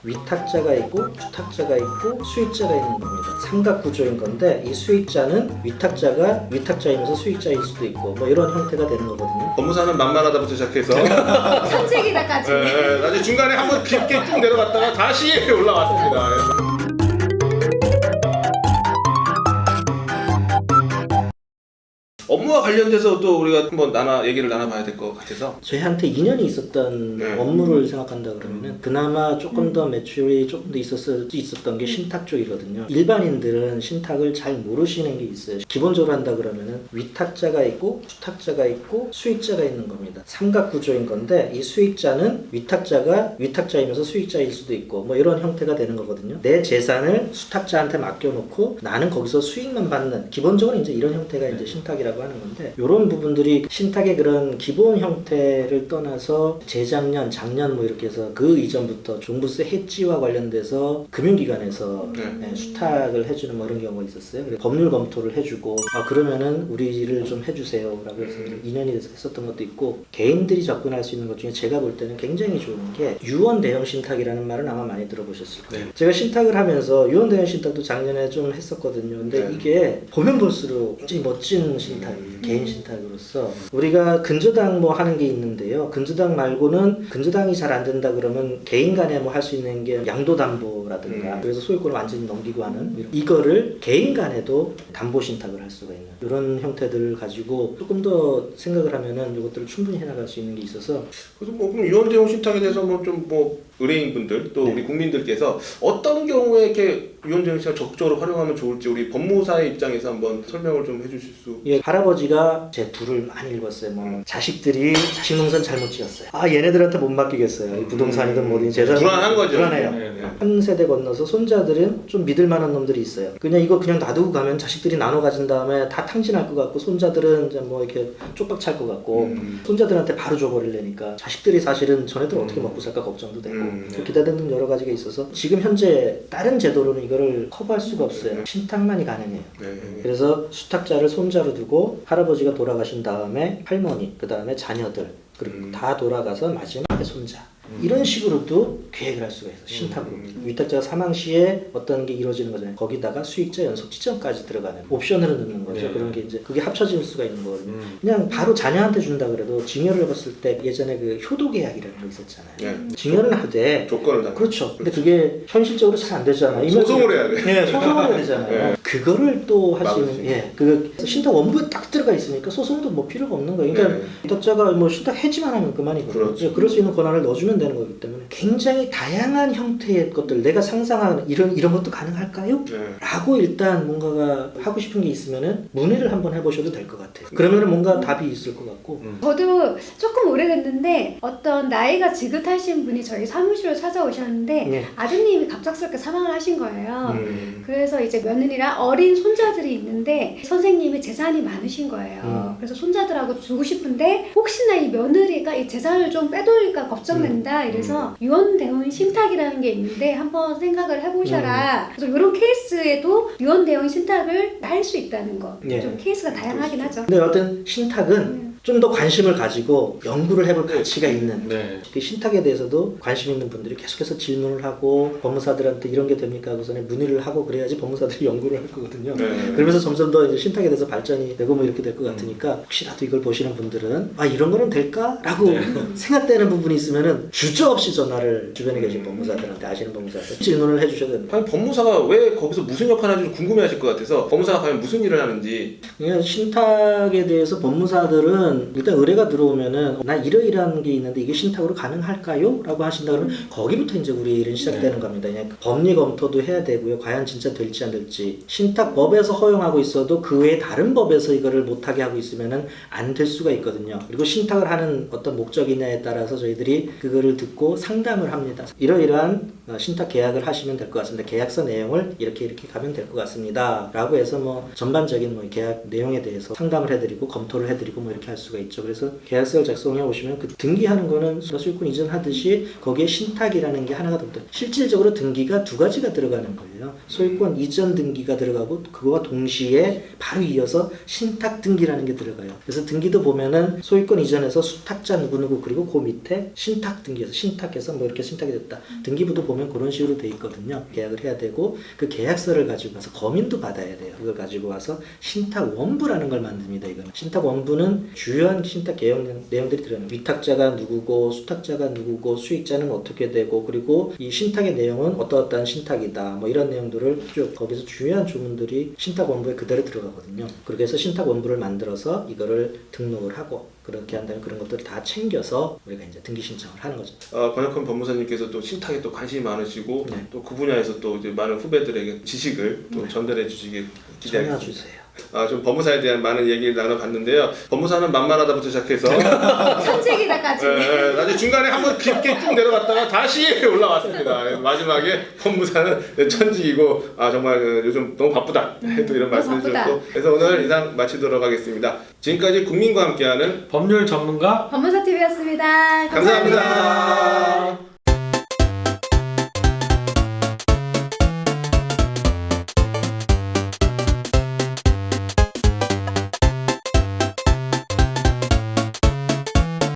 위탁자가 있고 주탁자가 있고 수익자가 있는 겁니다. 삼각 구조인 건데 이 수익자는 위탁자가 위탁자이면서 수익자일 수도 있고 뭐 이런 형태가 되는 거거든요. 법무사는 만만하다부터 시작해서 천직이다까지. 나중에 중간에 한번 깊게 쭉 내려갔다가 다시 올라왔습니다. 업무와 관련돼서 또 우리가 한번 얘기를 나눠봐야 될 것 같아서 저희한테 인연이 있었던 업무를 생각한다 그러면은 그나마 조금 더 매출이 조금 더 있었던 게 신탁 쪽이거든요. 일반인들은 신탁을 잘 모르시는 게 있어요. 기본적으로 한다 그러면은 위탁자가 있고 주탁자가 있고 수익자가 있는 겁니다. 삼각 구조인 건데 이 수익자는 위탁자가 위탁자이면서 수익자일 수도 있고 뭐 이런 형태가 되는 거거든요. 내 재산을 수탁자한테 맡겨놓고 나는 거기서 수익만 받는 기본적으로 이제 이런 형태가 이제 신탁이라고 하는 건데 이런 부분들이 신탁의 그런 기본 형태를 떠나서 재작년, 작년 뭐 이렇게 해서 그 이전부터 종부세 해지와 관련돼서 금융기관에서 수탁을 해주는 뭐 이런 경우가 있었어요. 그래서 법률 검토를 해주고 그러면은 우리 일을 좀 해주세요라고 해서 인연이 돼서 했었던 것도 있고 개인들이 접근할 수 있는 것 중에 제가 볼 때는 굉장히 좋은 게 유언 대형 신탁이라는 말은 아마 많이 들어보셨을 거예요. 제가 신탁을 하면서 유언 대형 신탁도 작년에 좀 했었거든요. 근데 이게 보면 볼수록 굉장히 멋진 신탁 개인 신탁으로서 우리가 근저당 뭐 하는 게 있는데요. 근저당 말고는 근저당이 잘 안 된다 그러면 개인 간에 뭐 할 수 있는 게 양도담보라든가 그래서 소유권을 완전히 넘기고 하는 이거를 개인 간에도 담보 신탁을 할 수가 있는 이런 형태들을 가지고 조금 더 생각을 하면은 이것들을 충분히 해나갈 수 있는 게 있어서 그래서 뭐 그럼 유언 대용 신탁에 대해서 뭐 좀 의뢰인분들 또 우리 국민들께서 어떤 경우에 이렇게 유언 대용 신탁을 적극적으로 활용하면 좋을지 우리 법무사의 입장에서 한번 설명을 좀 해주실 수. 할아버지가 제 둘을 많이 읽었어요. 뭐 자식들이 자식 농사는 잘못 지었어요. 얘네들한테 못 맡기겠어요. 이 부동산이든 뭐든 재산 불안한 거죠. 불안해요. 네네. 한 세대 건너서 손자들은 좀 믿을 만한 놈들이 있어요. 이거 그냥 놔두고 가면 자식들이 나눠 가진 다음에 다 탕진할 것 같고 손자들은 이제 뭐 이렇게 쪽박 찰 것 같고 손자들한테 바로 줘버리려니까 자식들이 사실은 전에들 어떻게 먹고 살까 걱정도 되고 기타 등등 여러 가지가 있어서 지금 현재 다른 제도로는 이거를 커버할 수가 없어요. 신탁만이 가능해요. 그래서 수탁자를 손자로 두고 할아버지가 돌아가신 다음에 할머니, 그 다음에 자녀들 그리고 다 돌아가서 마지막에 손자 이런 식으로도 계획을 할 수가 있어요. 신탁으로. 위탁자가 사망 시에 어떤 게 이루어지는 거잖아요. 거기다가 수익자 연속 지정까지 들어가는 옵션으로 넣는 거죠. 그런 게 이제 그게 합쳐질 수가 있는 거거든요. 그냥 바로 자녀한테 준다 그래도 증여를 해봤을 때 예전에 그 효도 계약이라는 거 있었잖아요. 증여는 하되 조건을 다. 그렇죠. 근데 그게 현실적으로 잘 안 되잖아요. 소송을 해야 돼. 네, 소송을 해야 되잖아요. 그거를 또 할 수 있는 그 신탁 원부에 딱 들어가 있으니까 소송도 뭐 필요가 없는 거예요. 그러니까 위탁자가 뭐 신탁 해지만 하면 그만이거든요. 그렇죠. 그럴 수 있는 권한을 넣어주면 되는 거기 때문에 굉장히 다양한 형태의 것들 내가 상상하는 이런 것도 가능할까요? 라고 일단 뭔가가 하고 싶은 게 있으면은 문의를 한번 해보셔도 될 것 같아요. 그러면은 뭔가 답이 있을 것 같고. 저도 조금 오래됐는데 어떤 나이가 지긋하신 분이 저희 사무실로 찾아오셨는데 아드님이 갑작스럽게 사망을 하신 거예요. 그래서 이제 며느리랑 어린 손자들이 있는데 선생님이 재산이 많으신 거예요. 그래서 손자들하고 주고 싶은데 혹시나 이 며느리가 이 재산을 좀 빼돌릴까 걱정된다. 이래서 유언 대용 신탁이라는 게 있는데 한번 생각을 해보셔라. 그래서 이런 케이스에도 유언 대용 신탁을 할 수 있다는 거. 좀 케이스가 다양하긴 하죠. 근데 어떤 신탁은 좀 더 관심을 가지고 연구를 해볼 가치가 있는 그 신탁에 대해서도 관심 있는 분들이 계속해서 질문을 하고 법무사들한테 이런 게 됩니까 하고서는 문의를 하고 그래야지 법무사들이 연구를 할 거거든요. 그러면서 점점 더 이제 신탁에 대해서 발전이 되고 뭐 이렇게 될 것 같으니까 혹시라도 이걸 보시는 분들은 이런 거는 될까? 라고 생각되는 부분이 있으면은 주저없이 전화를 주변에 계신 법무사들한테 아시는 법무사한테 질문을 해주셔야 됩니다. 과연 법무사가 왜 거기서 무슨 역할을 하는지 궁금해하실 것 같아서 법무사가 과연 무슨 일을 하는지. 그냥 신탁에 대해서 법무사들은 일단 의뢰가 들어오면은 나 이러이러한 게 있는데 이게 신탁으로 가능할까요? 라고 하신다 그러면 거기부터 이제 우리 일은 시작되는 겁니다. 그냥 법리 검토도 해야 되고요. 과연 진짜 될지 안 될지. 신탁법에서 허용하고 있어도 그 외에 다른 법에서 이거를 못하게 하고 있으면은 안 될 수가 있거든요. 그리고 신탁을 하는 어떤 목적이냐에 따라서 저희들이 그거를 듣고 상담을 합니다. 이러이러한 신탁 계약을 하시면 될 것 같습니다. 계약서 내용을 이렇게 가면 될 것 같습니다. 라고 해서 뭐 전반적인 뭐 계약 내용에 대해서 상담을 해드리고 검토를 해드리고 뭐 이렇게 할 수 수가 있죠. 그래서 계약서를 작성해 오시면 그 등기하는 거는 소유권 이전하듯이 거기에 신탁이라는 게 하나가 더 실질적으로 등기가 두 가지가 들어가는 거예요. 소유권 이전 등기가 들어가고 그거와 동시에 바로 이어서 신탁 등기라는 게 들어가요. 그래서 등기도 보면은 소유권 이전에서 수탁자 누구누구 그리고 그 밑에 신탁 등기에서 신탁해서 뭐 이렇게 신탁이 됐다. 등기부도 보면 그런 식으로 돼 있거든요. 계약을 해야 되고 그 계약서를 가지고 가서 검인도 받아야 돼요. 그걸 가지고 와서 신탁 원부라는 걸 만듭니다. 이거는 신탁 원부는 주요한 신탁 내용들이 들어가요. 위탁자가 누구고 수탁자가 누구고 수익자는 어떻게 되고 그리고 이 신탁의 내용은 어떠한 신탁이다. 뭐 이런 내용들을 쭉 거기서 중요한 주문들이 신탁 원부에 그대로 들어가거든요. 그렇게 해서 신탁 원부를 만들어서 이거를 등록을 하고 그렇게 한다면 그런 것들을 다 챙겨서 우리가 이제 등기 신청을 하는 거죠. 권혁헌 법무사님께서 또 신탁에 또 관심이 많으시고 네. 또 그 분야에서 또 이제 많은 후배들에게 지식을 또 전달해 주시길 기대하겠습니다. 전화 주세요. 좀 법무사에 대한 많은 얘기를 나눠봤는데요. 법무사는 만만하다부터 시작해서 천책이다까지. 나중에 중간에 한번 깊게 쭉 내려갔다가 다시 올라왔습니다. 마지막에 법무사는 천직이고 정말 요즘 너무 바쁘다 또 이런 말씀을 주셨고 그래서 오늘 이상 마치도록 하겠습니다. 지금까지 국민과 함께하는 법률 전문가 법무사 TV였습니다. 감사합니다.